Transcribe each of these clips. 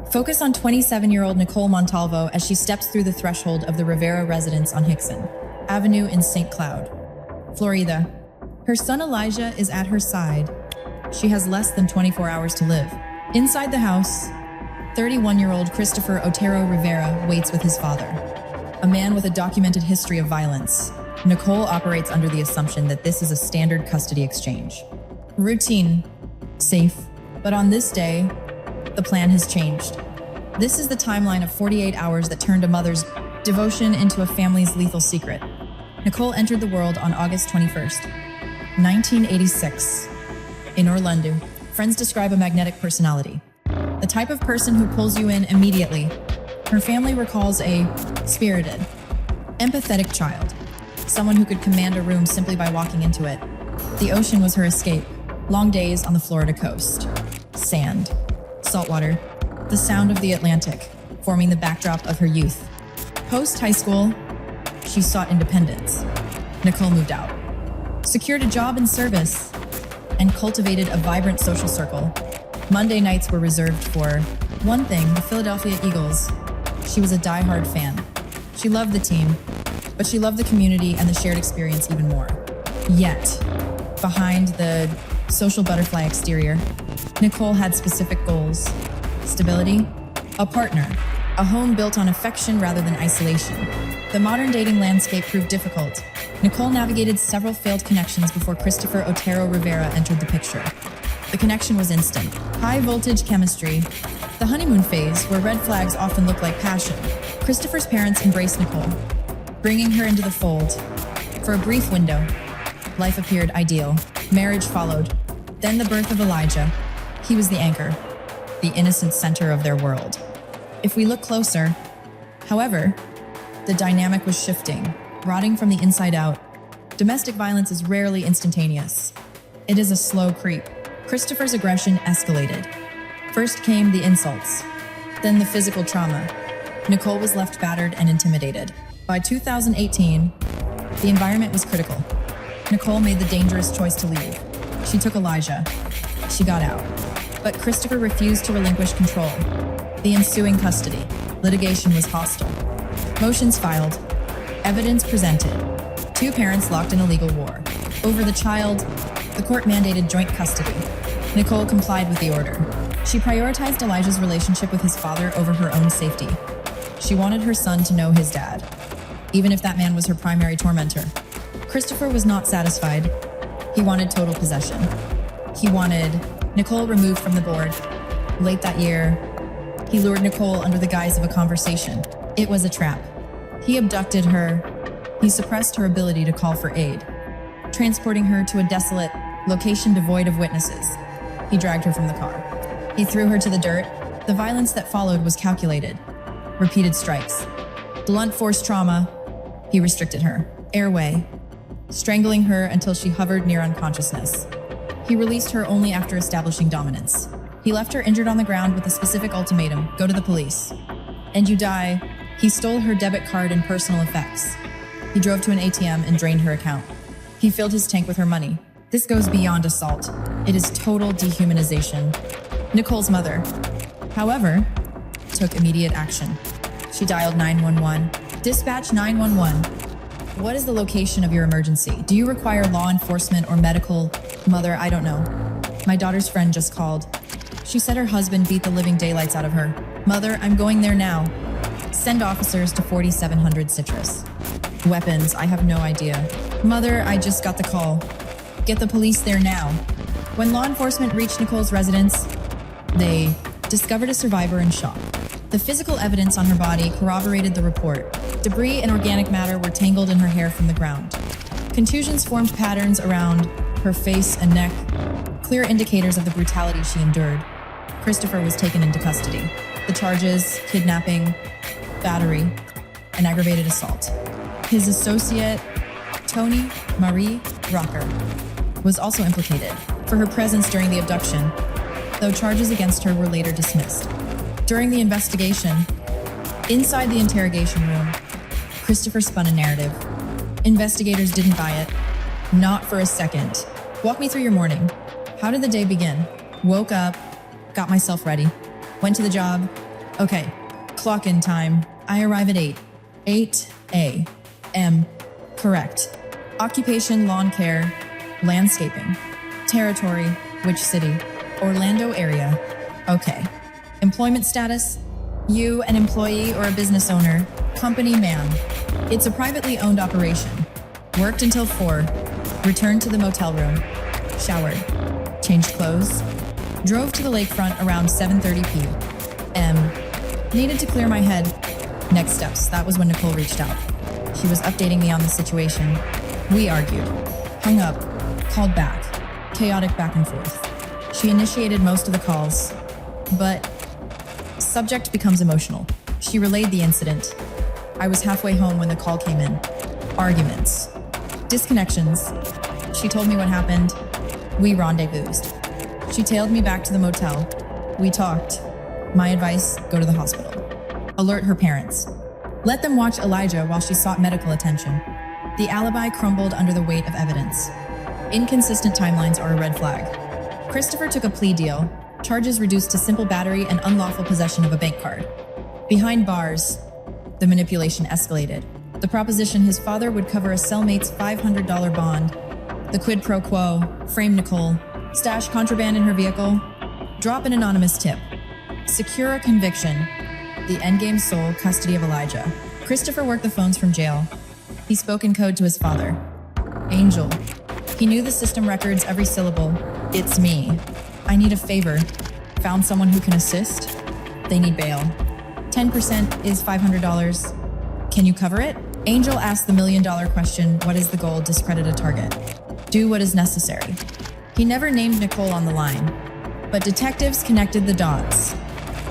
Focus on 27-year-old Nicole Montalvo as she steps through the threshold of the Rivera residence on Hixon Avenue in St. Cloud, Florida. Her son Elijah is at her side. She has less than 24 hours to live. Inside the house, 31-year-old Christopher Otero-Rivera waits with his father, a man with a documented history of violence. Nicole operates under the assumption that this is a standard custody exchange. Routine, safe, but on this day, the plan has changed. This is the timeline of 48 hours that turned a mother's devotion into a family's lethal secret. Nicole entered the world on August 21st, 1986, in Orlando. Friends describe a magnetic personality, the type of person who pulls you in immediately. Her family recalls a spirited, empathetic child, someone who could command a room simply by walking into it. The ocean was her escape. Long days on the Florida coast. Sand, saltwater, the sound of the Atlantic, forming the backdrop of her youth. Post-high school, she sought independence. Nicole moved out, secured a job in service, and cultivated a vibrant social circle. Monday nights were reserved for, one thing, the Philadelphia Eagles. She was a diehard fan. She loved the team, but she loved the community and the shared experience even more. Yet, behind the social butterfly exterior, Nicole had specific goals: stability, a partner, a home built on affection rather than isolation. The modern dating landscape proved difficult. Nicole navigated several failed connections before Christopher Otero-Rivera entered the picture. The connection was instant. High voltage chemistry. The honeymoon phase, where red flags often look like passion. Christopher's parents embraced Nicole, bringing her into the fold. For a brief window, life appeared ideal. Marriage followed. Then the birth of Elijah. He was the anchor, the innocent center of their world. If we look closer, however, the dynamic was shifting, rotting from the inside out. Domestic violence is rarely instantaneous. It is a slow creep. Christopher's aggression escalated. First came the insults, then the physical trauma. Nicole was left battered and intimidated. By 2018, the environment was critical. Nicole made the dangerous choice to leave. She took Elijah. She got out. But Christopher refused to relinquish control. The ensuing custody. Litigation was hostile. Motions filed. Evidence presented. Two parents locked in a legal war. Over the child, the court mandated joint custody. Nicole complied with the order. She prioritized Elijah's relationship with his father over her own safety. She wanted her son to know his dad, even if that man was her primary tormentor. Christopher was not satisfied. He wanted total possession. He wanted Nicole removed from the board. Late that year, he lured Nicole under the guise of a conversation. It was a trap. He abducted her. He suppressed her ability to call for aid, transporting her to a desolate location devoid of witnesses. He dragged her from the car. He threw her to the dirt. The violence that followed was calculated. Repeated strikes. Blunt force trauma. He restricted her. Airway. Strangling her until she hovered near unconsciousness. He released her only after establishing dominance. He left her injured on the ground with a specific ultimatum: go to the police. And you die. He stole her debit card and personal effects. He drove to an ATM and drained her account. He filled his tank with her money. This goes beyond assault. It is total dehumanization. Nicole's mother, however, took immediate action. She dialed 911. Dispatch 911. What is the location of your emergency? Do you require law enforcement or medical? Mother, I don't know. My daughter's friend just called. She said her husband beat the living daylights out of her. Mother, I'm going there now. Send officers to 4700 Citrus. Weapons, I have no idea. Mother, I just got the call. Get the police there now. When law enforcement reached Nicole's residence, they discovered a survivor in shock. The physical evidence on her body corroborated the report. Debris and organic matter were tangled in her hair from the ground. Contusions formed patterns around her face and neck, clear indicators of the brutality she endured. Christopher was taken into custody. The charges: kidnapping, battery, and aggravated assault. His associate, Tony Marie Rocker, was also implicated for her presence during the abduction, though charges against her were later dismissed. During the investigation, inside the interrogation room, Christopher spun a narrative. Investigators didn't buy it. Not for a second. Walk me through your morning. How did the day begin? Woke up, got myself ready, went to the job, Okay, clock in time. I arrive at 8. 8 a.m. Correct. Occupation, lawn care, landscaping. Territory, which city? Orlando area. Okay. Employment status? You, an employee or a business owner. Company man. It's a privately owned operation. Worked until 4. Returned to the motel room. Showered. Changed clothes. Drove to the lakefront around 7:30 p.m. Needed to clear my head. Next steps. That was when Nicole reached out. She was updating me on the situation. We argued. Hung up. Called back. Chaotic back and forth. She initiated most of the calls, but subject becomes emotional. She relayed the incident. I was halfway home when the call came in. Arguments. Disconnections. She told me what happened. We rendezvoused. She tailed me back to the motel. We talked. My advice, go to the hospital. Alert her parents. Let them watch Elijah while she sought medical attention. The alibi crumbled under the weight of evidence. Inconsistent timelines are a red flag. Christopher took a plea deal, charges reduced to simple battery and unlawful possession of a bank card. Behind bars, the manipulation escalated. The proposition his father would cover a cellmate's $500 bond. The quid pro quo, frame Nicole, stash contraband in her vehicle, drop an anonymous tip. Secure a conviction. The endgame sole custody of Elijah. Christopher worked the phones from jail. He spoke in code to his father. Angel. He knew the system records every syllable. It's me. I need a favor. Found someone who can assist? They need bail. 10% is $500. Can you cover it? Angel asked the million-dollar question, what is the goal? Discredit a target. Do what is necessary. He never named Nicole on the line, but detectives connected the dots.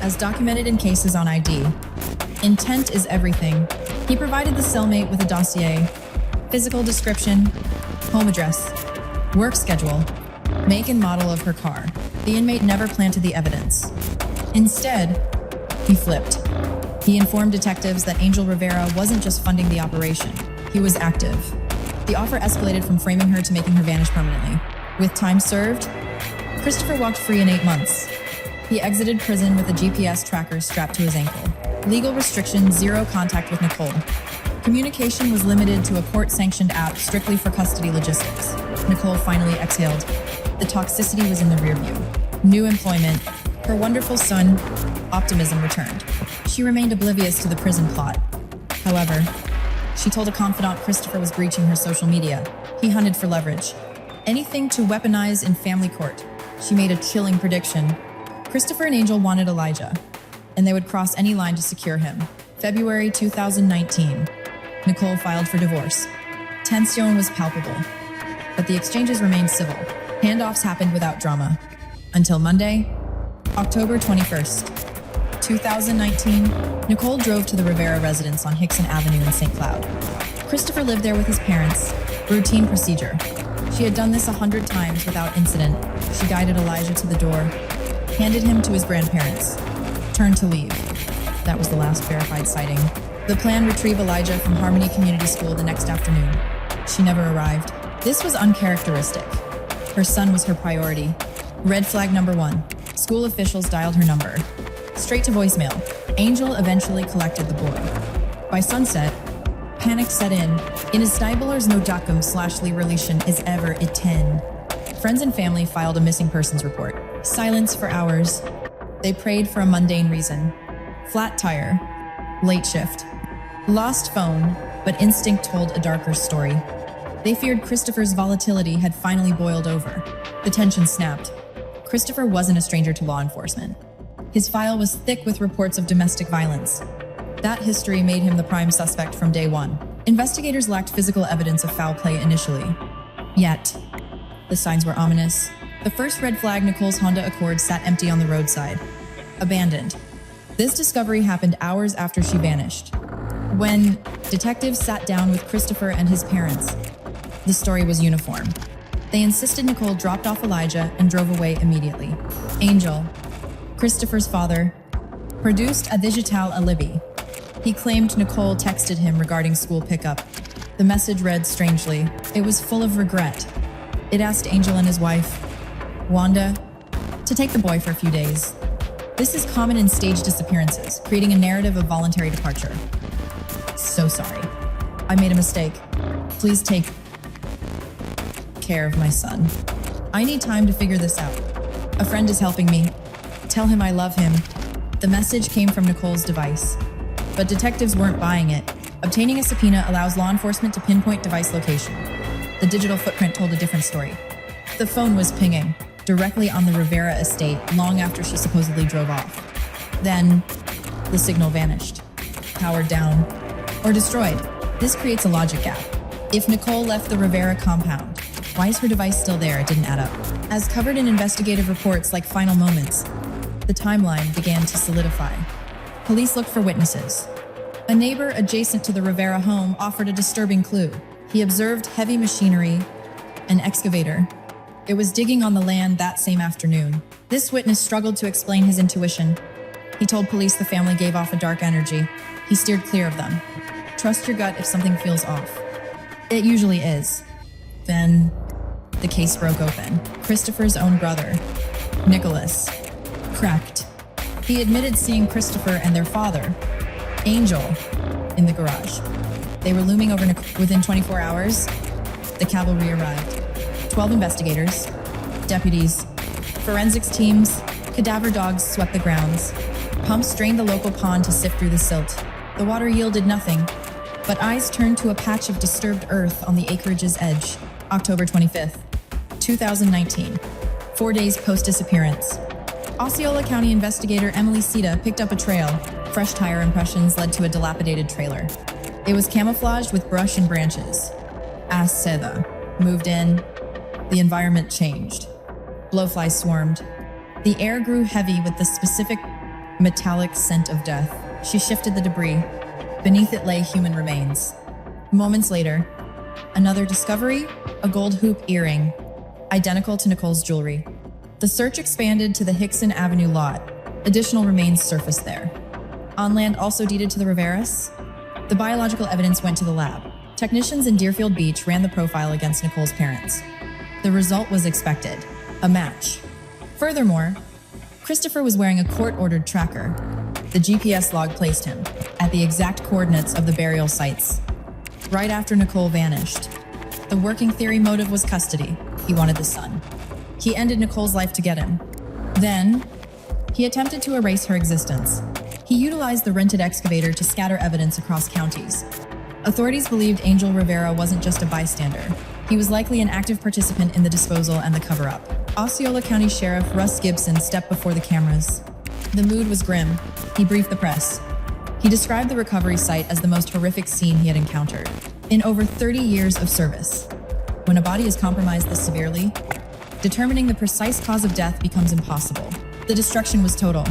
As documented in cases on ID, intent is everything. He provided the cellmate with a dossier, physical description, home address, work schedule, make and model of her car. The inmate never planted the evidence. Instead, he flipped. He informed detectives that Angel Rivera wasn't just funding the operation, he was active. The offer escalated from framing her to making her vanish permanently. With time served, Christopher walked free in 8 months. He exited prison with a GPS tracker strapped to his ankle. Legal restrictions, 0 contact with Nicole. Communication was limited to a court-sanctioned app strictly for custody logistics. Nicole finally exhaled. The toxicity was in the rearview. New employment, her wonderful son, optimism returned. She remained oblivious to the prison plot. However, she told a confidant Christopher was breaching her social media. He hunted for leverage. Anything to weaponize in family court. She made a chilling prediction. Christopher and Angel wanted Elijah, and they would cross any line to secure him. February 2019, Nicole filed for divorce. Tension was palpable, but the exchanges remained civil. Handoffs happened without drama. Until Monday, October 21st, 2019, Nicole drove to the Rivera residence on Hixon Avenue in St. Cloud. Christopher lived there with his parents. Routine procedure. She had done this 100 times without incident. She guided Elijah to the door, handed him to his grandparents, turned to leave. That was the last verified sighting. The plan: retrieve Elijah from Harmony Community School the next afternoon. She never arrived. This was uncharacteristic. Her son was her priority. Red flag number 1. School officials dialed her number. Straight to voicemail. Angel eventually collected the boy. By sunset, panic set in. Inestimables no dokum/relation is ever iten. Friends and family filed a missing persons report. Silence for hours. They prayed for a mundane reason. Flat tire. Late shift. Lost phone, but instinct told a darker story. They feared Christopher's volatility had finally boiled over. The tension snapped. Christopher wasn't a stranger to law enforcement. His file was thick with reports of domestic violence. That history made him the prime suspect from day one. Investigators lacked physical evidence of foul play initially. Yet, the signs were ominous. The first red flag: Nicole's Honda Accord sat empty on the roadside. Abandoned. This discovery happened hours after she vanished. When detectives sat down with Christopher and his parents, the story was uniform. They insisted Nicole dropped off Elijah and drove away immediately. Angel, Christopher's father, produced a digital alibi. He claimed Nicole texted him regarding school pickup. The message read strangely. It was full of regret. It asked Angel and his wife, Wanda, to take the boy for a few days. This is common in staged disappearances, creating a narrative of voluntary departure. So sorry. I made a mistake. Please take care of my son. I need time to figure this out. A friend is helping me. Tell him I love him. The message came from Nicole's device, but detectives weren't buying it. Obtaining a subpoena allows law enforcement to pinpoint device location. The digital footprint told a different story. The phone was pinging directly on the Rivera estate long after she supposedly drove off. Then, the signal vanished, powered down, or destroyed. This creates a logic gap. If Nicole left the Rivera compound, why is her device still there? It didn't add up. As covered in investigative reports like Final Moments, the timeline began to solidify. Police looked for witnesses. A neighbor adjacent to the Rivera home offered a disturbing clue. He observed heavy machinery, an excavator. It was digging on the land that same afternoon. This witness struggled to explain his intuition. He told police the family gave off a dark energy. He steered clear of them. Trust your gut if something feels off. It usually is. Then, the case broke open. Christopher's own brother, Nicholas, cracked. He admitted seeing Christopher and their father, Angel, in the garage. They were looming over within 24 hours. The cavalry arrived. 12 investigators, deputies, forensics teams, cadaver dogs swept the grounds. Pumps drained the local pond to sift through the silt. The water yielded nothing, but eyes turned to a patch of disturbed earth on the acreage's edge. October 25th, 2019, 4 days post-disappearance. Osceola County investigator Emily Sita picked up a trail. Fresh tire impressions led to a dilapidated trailer. It was camouflaged with brush and branches. As Seda moved in, the environment changed. Blowflies swarmed. The air grew heavy with the specific metallic scent of death. She shifted the debris. Beneath it lay human remains. Moments later, another discovery, a gold hoop earring, identical to Nicole's jewelry. The search expanded to the Hixon Avenue lot. Additional remains surfaced there. On land also deeded to the Riveras, the biological evidence went to the lab. Technicians in Deerfield Beach ran the profile against Nicole's parents. The result was expected, a match. Furthermore, Christopher was wearing a court-ordered tracker. The GPS log placed him at the exact coordinates of the burial sites, right after Nicole vanished. The working theory motive was custody. He wanted the son. He ended Nicole's life to get him. Then, he attempted to erase her existence. He utilized the rented excavator to scatter evidence across counties. Authorities believed Angel Rivera wasn't just a bystander. He was likely an active participant in the disposal and the cover-up. Osceola County Sheriff Russ Gibson stepped before the cameras. The mood was grim. He briefed the press. He described the recovery site as the most horrific scene he had encountered in over 30 years of service. When a body is compromised this severely, determining the precise cause of death becomes impossible. The destruction was total.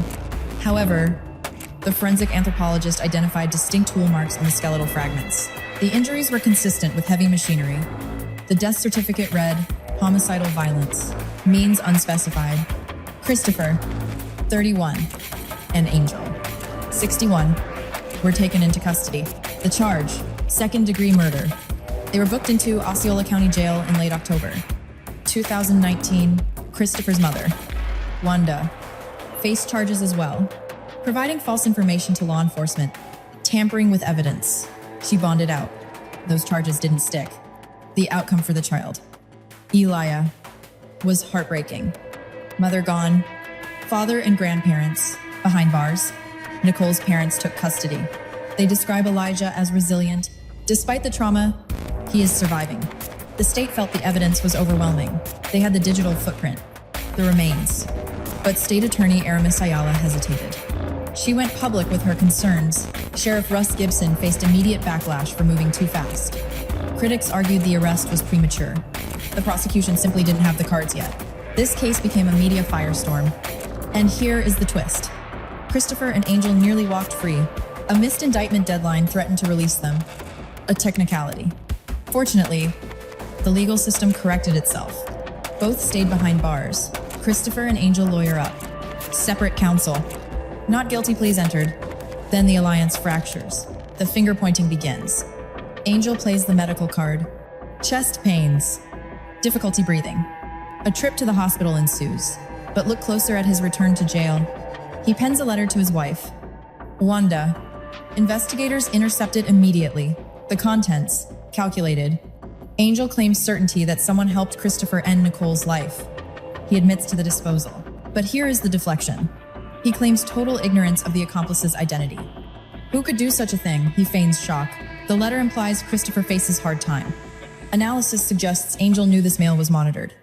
However, the forensic anthropologist identified distinct tool marks on the skeletal fragments. The injuries were consistent with heavy machinery. The death certificate read, homicidal violence, means unspecified. Christopher, 31, and Angel, 61, were taken into custody. The charge, second-degree murder. They were booked into Osceola County Jail in late October. 2019, Christopher's mother, Wanda, faced charges as well. Providing false information to law enforcement, tampering with evidence. She bonded out. Those charges didn't stick. The outcome for the child, Elia, was heartbreaking. Mother gone, father and grandparents behind bars. Nicole's parents took custody. They describe Elijah as resilient. Despite the trauma, he is surviving. The state felt the evidence was overwhelming. They had the digital footprint, the remains. But State Attorney Aramis Ayala hesitated. She went public with her concerns. Sheriff Russ Gibson faced immediate backlash for moving too fast. Critics argued the arrest was premature. The prosecution simply didn't have the cards yet. This case became a media firestorm. And here is the twist. Christopher and Angel nearly walked free. A missed indictment deadline threatened to release them. A technicality. Fortunately, the legal system corrected itself. Both stayed behind bars. Christopher and Angel lawyer up. Separate counsel. Not guilty pleas entered. Then the alliance fractures. The finger-pointing begins. Angel plays the medical card. Chest pains. Difficulty breathing. A trip to the hospital ensues. But look closer at his return to jail. He pens a letter to his wife, Wanda. Investigators intercept it immediately. The contents, calculated. Angel claims certainty that someone helped Christopher end Nicole's life. He admits to the disposal. But here is the deflection. He claims total ignorance of the accomplice's identity. Who could do such a thing? He feigns shock. The letter implies Christopher faces hard time. Analysis suggests Angel knew this mail was monitored.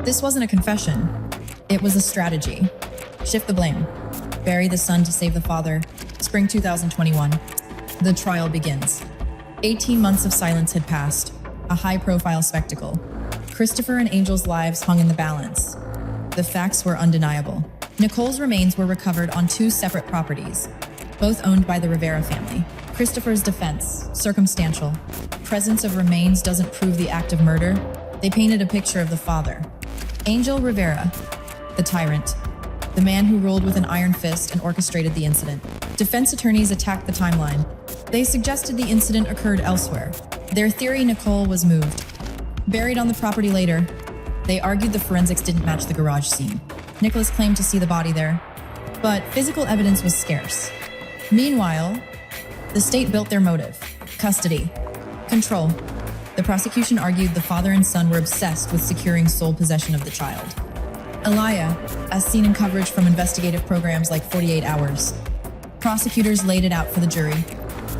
This wasn't a confession. It was a strategy. Shift the blame. Bury the son to save the father. Spring 2021. The trial begins. 18 months of silence had passed. A high-profile spectacle. Christopher and Angel's lives hung in the balance. The facts were undeniable. Nicole's remains were recovered on 2 separate properties, both owned by the Rivera family. Christopher's defense, circumstantial. Presence of remains doesn't prove the act of murder. They painted a picture of the father. Angel Rivera, the tyrant, the man who ruled with an iron fist and orchestrated the incident. Defense attorneys attacked the timeline. They suggested the incident occurred elsewhere. Their theory Nicole was moved. Buried on the property later, they argued the forensics didn't match the garage scene. Nicholas claimed to see the body there, but physical evidence was scarce. Meanwhile, the state built their motive: custody, control. The prosecution argued the father and son were obsessed with securing sole possession of the child. Elia, as seen in coverage from investigative programs like 48 Hours. Prosecutors laid it out for the jury.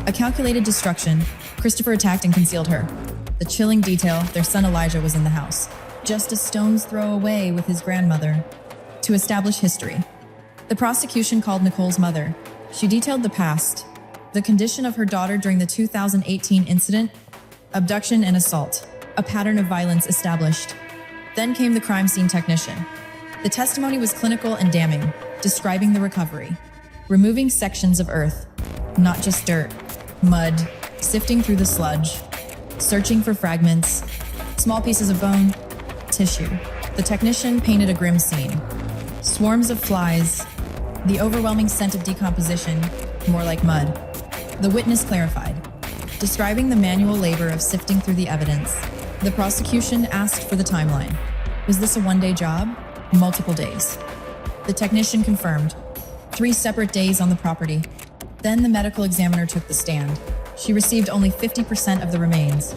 A calculated destruction. Christopher attacked and concealed her. The chilling detail, their son Elijah was in the house, just a stone's throw away with his grandmother. To establish history. The prosecution called Nicole's mother. She detailed the past, the condition of her daughter during the 2018 incident, abduction and assault, a pattern of violence established. Then came the crime scene technician. The testimony was clinical and damning, describing the recovery. Removing sections of earth, not just dirt, mud, sifting through the sludge, searching for fragments, small pieces of bone, tissue. The technician painted a grim scene. Swarms of flies, the overwhelming scent of decomposition, more like mud. The witness clarified, describing the manual labor of sifting through the evidence. The prosecution asked for the timeline. Was this a one-day job? Multiple days. The technician confirmed. 3 separate days on the property. Then the medical examiner took the stand. She received only 50% of the remains.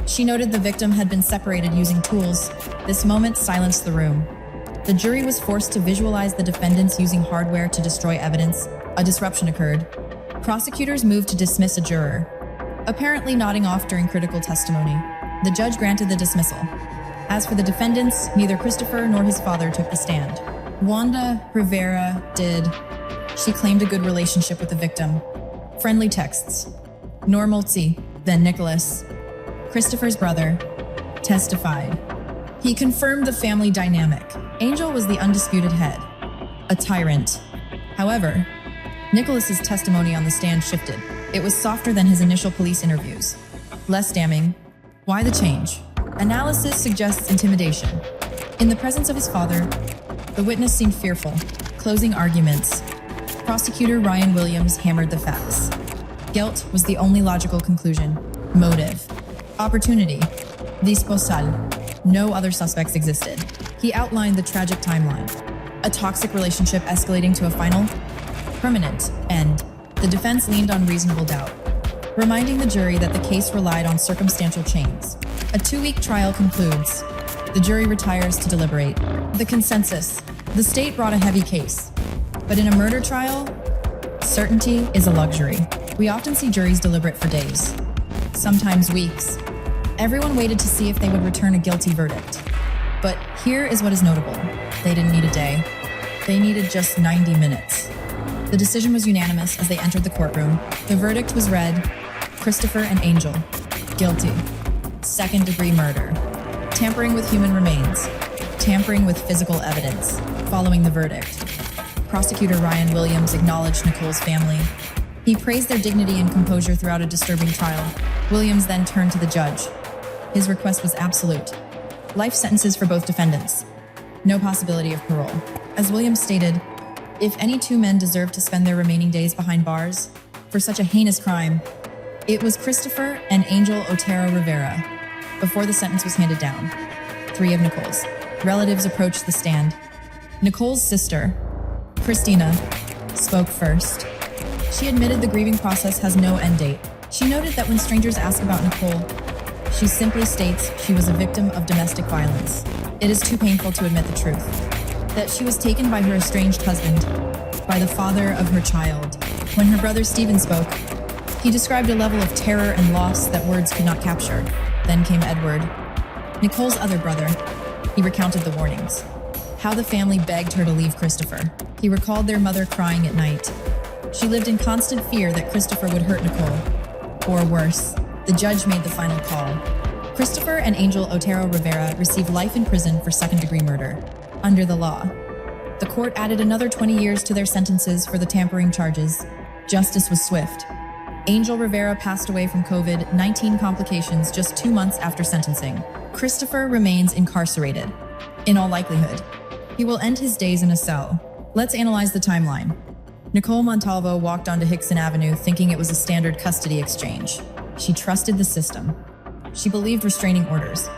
She noted the victim had been separated using tools. This moment silenced the room. The jury was forced to visualize the defendants using hardware to destroy evidence. A disruption occurred. Prosecutors moved to dismiss a juror, apparently nodding off during critical testimony. The judge granted the dismissal. As for the defendants, neither Christopher nor his father took the stand. Wanda Rivera did. She claimed a good relationship with the victim. Friendly texts. Normalcy, then Nicholas, Christopher's brother, testified. He confirmed the family dynamic. Angel was the undisputed head, a tyrant. However, Nicholas's testimony on the stand shifted. It was softer than his initial police interviews. Less damning. Why the change? Analysis suggests intimidation. In the presence of his father, the witness seemed fearful. Closing arguments. Prosecutor Ryan Williams hammered the facts. Guilt was the only logical conclusion. Motive. Opportunity. Disposal. No other suspects existed. He outlined the tragic timeline. A toxic relationship escalating to a final, permanent end. The defense leaned on reasonable doubt, reminding the jury that the case relied on circumstantial chains. A 2-week trial concludes. The jury retires to deliberate. The consensus. The state brought a heavy case. But in a murder trial, certainty is a luxury. We often see juries deliberate for days, sometimes weeks. Everyone waited to see if they would return a guilty verdict. But here is what is notable. They didn't need a day. They needed just 90 minutes. The decision was unanimous as they entered the courtroom. The verdict was read. Christopher and Angel, guilty. Second-degree murder. Tampering with human remains. Tampering with physical evidence. Following the verdict, Prosecutor Ryan Williams acknowledged Nicole's family. He praised their dignity and composure throughout a disturbing trial. Williams then turned to the judge. His request was absolute. Life sentences for both defendants. No possibility of parole. As Williams stated, if any 2 men deserved to spend their remaining days behind bars for such a heinous crime, it was Christopher and Angel Otero-Rivera. Before the sentence was handed down, 3 of Nicole's relatives approached the stand. Nicole's sister, Christina, spoke first. She admitted the grieving process has no end date. She noted that when strangers ask about Nicole, she simply states she was a victim of domestic violence. It is too painful to admit the truth. That she was taken by her estranged husband, by the father of her child. When her brother Stephen spoke, he described a level of terror and loss that words could not capture. Then came Edward, Nicole's other brother. He recounted the warnings. How the family begged her to leave Christopher. He recalled their mother crying at night. She lived in constant fear that Christopher would hurt Nicole. Or worse, the judge made the final call. Christopher and Angel Otero-Rivera received life in prison for second-degree murder. Under the law, the court added another 20 years to their sentences for the tampering charges. Justice was swift. Angel Rivera passed away from COVID-19 complications just 2 months after sentencing. Christopher remains incarcerated. In all likelihood, he will end his days in a cell. Let's analyze the timeline. Nicole Montalvo walked onto Hixon Avenue thinking it was a standard custody exchange. She trusted the system. She believed restraining orders,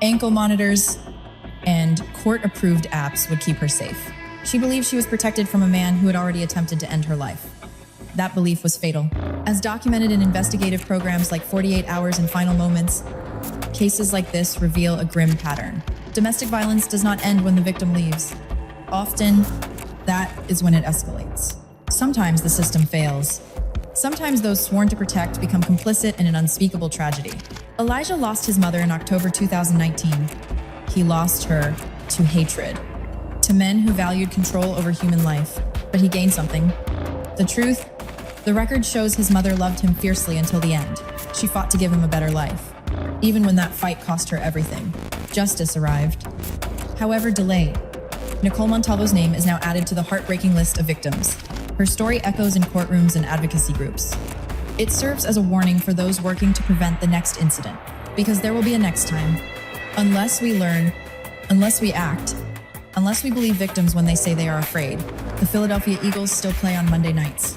ankle monitors, and court-approved apps would keep her safe. She believed she was protected from a man who had already attempted to end her life. That belief was fatal. As documented in investigative programs like 48 Hours and Final Moments, cases like this reveal a grim pattern. Domestic violence does not end when the victim leaves. Often, that is when it escalates. Sometimes the system fails. Sometimes those sworn to protect become complicit in an unspeakable tragedy. Elijah lost his mother in October 2019. He lost her to hatred, to men who valued control over human life. But he gained something. The truth, the record shows his mother loved him fiercely until the end. She fought to give him a better life. Even when that fight cost her everything, justice arrived. However delayed, Nicole Montalvo's name is now added to the heartbreaking list of victims. Her story echoes in courtrooms and advocacy groups. It serves as a warning for those working to prevent the next incident, because there will be a next time. Unless we learn, unless we act, unless we believe victims when they say they are afraid, the Philadelphia Eagles still play on Monday nights.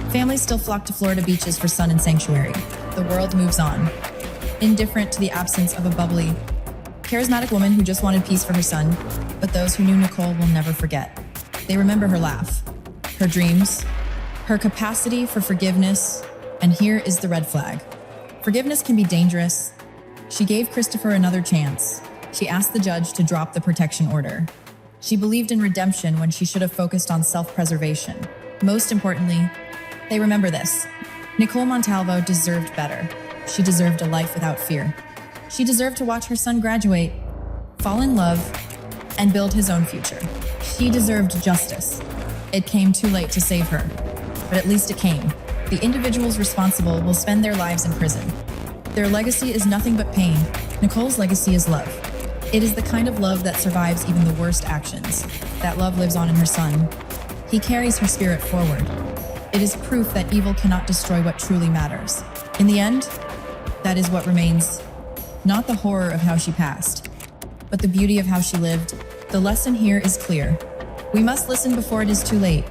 Families still flock to Florida beaches for sun and sanctuary. The world moves on, indifferent to the absence of a bubbly, charismatic woman who just wanted peace for her son, but those who knew Nicole will never forget. They remember her laugh, her dreams, her capacity for forgiveness, and here is the red flag. Forgiveness can be dangerous. She gave Christopher another chance. She asked the judge to drop the protection order. She believed in redemption when she should have focused on self-preservation. Most importantly, they remember this. Nicole Montalvo deserved better. She deserved a life without fear. She deserved to watch her son graduate, fall in love, and build his own future. She deserved justice. It came too late to save her, but at least it came. The individuals responsible will spend their lives in prison. Their legacy is nothing but pain. Nicole's legacy is love. It is the kind of love that survives even the worst actions. That love lives on in her son. He carries her spirit forward. It is proof that evil cannot destroy what truly matters. In the end, that is what remains. Not the horror of how she passed, but the beauty of how she lived. The lesson here is clear. We must listen before it is too late.